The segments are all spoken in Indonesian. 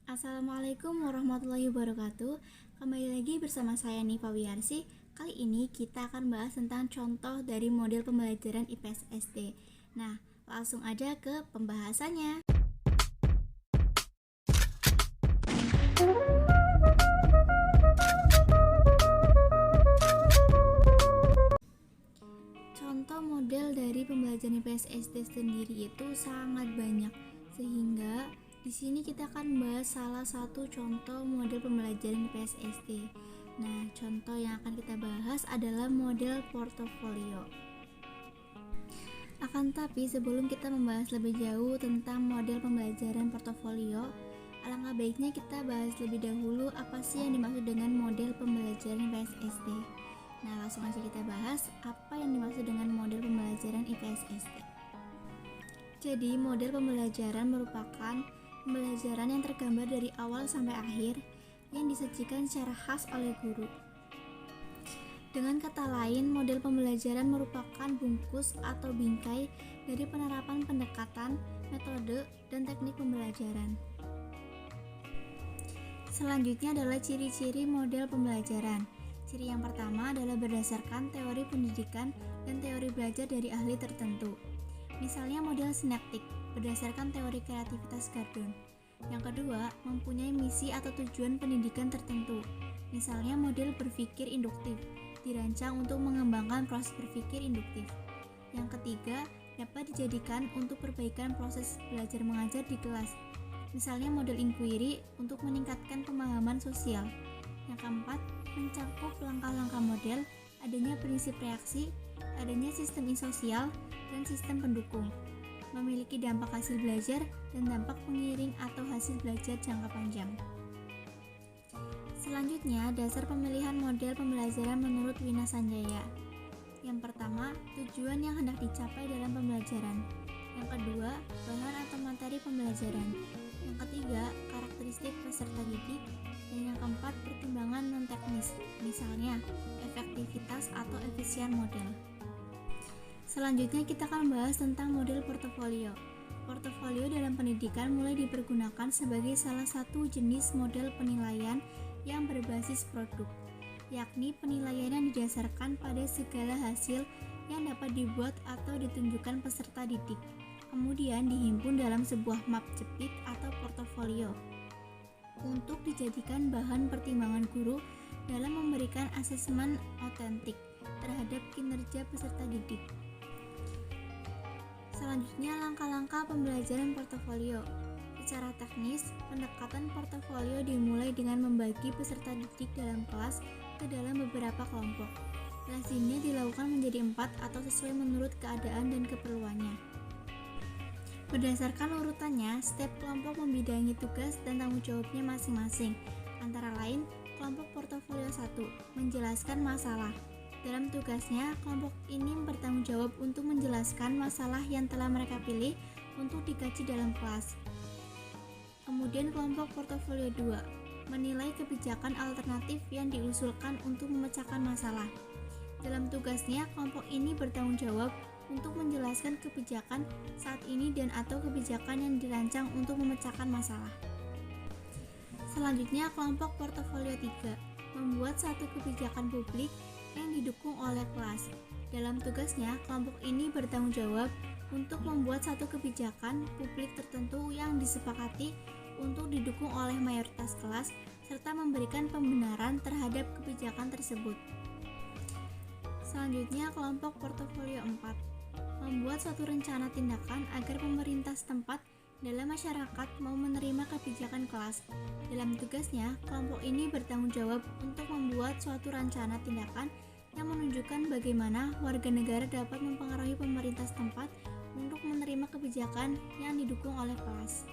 Assalamualaikum warahmatullahi wabarakatuh. Kembali lagi bersama saya Nifa Wiyarsi. Kali ini kita akan bahas tentang contoh dari model pembelajaran IPS SD. Nah, langsung aja ke pembahasannya. Contoh model dari pembelajaran IPS SD sendiri itu sangat banyak, sehingga di sini kita akan bahas salah satu contoh model pembelajaran IPS SD. Nah, contoh yang akan kita bahas adalah model portofolio. Akan tapi sebelum kita membahas lebih jauh tentang model pembelajaran portofolio, alangkah baiknya kita bahas lebih dahulu apa sih yang dimaksud dengan model pembelajaran IPS SD. Nah, langsung aja kita bahas apa yang dimaksud dengan model pembelajaran IPS SD. Jadi, model pembelajaran merupakan pembelajaran yang tergambar dari awal sampai akhir yang disajikan secara khas oleh guru. Dengan kata lain, model pembelajaran merupakan bungkus atau bingkai dari penerapan pendekatan, metode, dan teknik pembelajaran. Selanjutnya adalah ciri-ciri model pembelajaran. Ciri yang pertama adalah berdasarkan teori pendidikan dan teori belajar dari ahli tertentu. Misalnya model sinaptik, berdasarkan teori kreativitas Gardner. Yang kedua, mempunyai misi atau tujuan pendidikan tertentu. Misalnya model berpikir induktif, dirancang untuk mengembangkan proses berpikir induktif. Yang ketiga, dapat dijadikan untuk perbaikan proses belajar mengajar di kelas. Misalnya model inquiry untuk meningkatkan pemahaman sosial. Yang keempat, mencakup langkah-langkah model, adanya prinsip reaksi, adanya sistem sosial, dan sistem pendukung, memiliki dampak hasil belajar dan dampak pengiring atau hasil belajar jangka panjang. Selanjutnya, dasar pemilihan model pembelajaran menurut Wina Sanjaya. Yang pertama, tujuan yang hendak dicapai dalam pembelajaran. Yang kedua, bahan atau materi pembelajaran. Yang ketiga, karakteristik peserta didik. Dan yang keempat, pertimbangan non-teknis, misalnya efektivitas atau efisien model. Selanjutnya kita akan bahas tentang model portofolio. Portofolio dalam pendidikan mulai dipergunakan sebagai salah satu jenis model penilaian yang berbasis produk, yakni penilaian yang didasarkan pada segala hasil yang dapat dibuat atau ditunjukkan peserta didik, kemudian dihimpun dalam sebuah map jepit atau portofolio untuk dijadikan bahan pertimbangan guru dalam memberikan asesmen otentik terhadap kinerja peserta didik. Selanjutnya, langkah-langkah pembelajaran portofolio. Secara teknis, pendekatan portofolio dimulai dengan membagi peserta didik dalam kelas ke dalam beberapa kelompok. Lazimnya dilakukan menjadi 4 atau sesuai menurut keadaan dan keperluannya. Berdasarkan urutannya, setiap kelompok membidangi tugas dan tanggung jawabnya masing-masing. Antara lain, kelompok portofolio 1 menjelaskan masalah. Dalam tugasnya, kelompok ini bertanggung jawab untuk menjelaskan masalah yang telah mereka pilih untuk dikaji dalam kelas. Kemudian kelompok portofolio 2 menilai kebijakan alternatif yang diusulkan untuk memecahkan masalah. Dalam tugasnya, kelompok ini bertanggung jawab untuk menjelaskan kebijakan saat ini dan atau kebijakan yang dirancang untuk memecahkan masalah. Selanjutnya, kelompok portofolio 3 membuat satu kebijakan publik yang didukung oleh kelas. Dalam tugasnya, kelompok ini bertanggung jawab untuk membuat satu kebijakan publik tertentu yang disepakati untuk didukung oleh mayoritas kelas serta memberikan pembenaran terhadap kebijakan tersebut. Selanjutnya, kelompok portofolio 4 membuat suatu rencana tindakan agar pemerintah setempat dalam masyarakat mau menerima kebijakan kelas. Dalam tugasnya, kelompok ini bertanggung jawab untuk membuat suatu rencana tindakan yang menunjukkan bagaimana warga negara dapat mempengaruhi pemerintah setempat untuk menerima kebijakan yang didukung oleh kelas.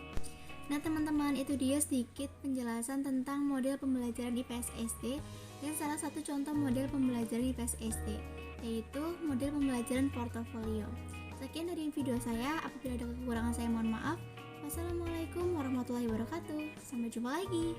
Nah teman-teman, itu dia sedikit penjelasan tentang model pembelajaran IPS SD dan salah satu contoh model pembelajaran IPS SD, yaitu model pembelajaran portofolio. Sekian dari video saya, apabila ada kekurangan saya mohon maaf. Wassalamualaikum warahmatullahi wabarakatuh. Sampai jumpa lagi.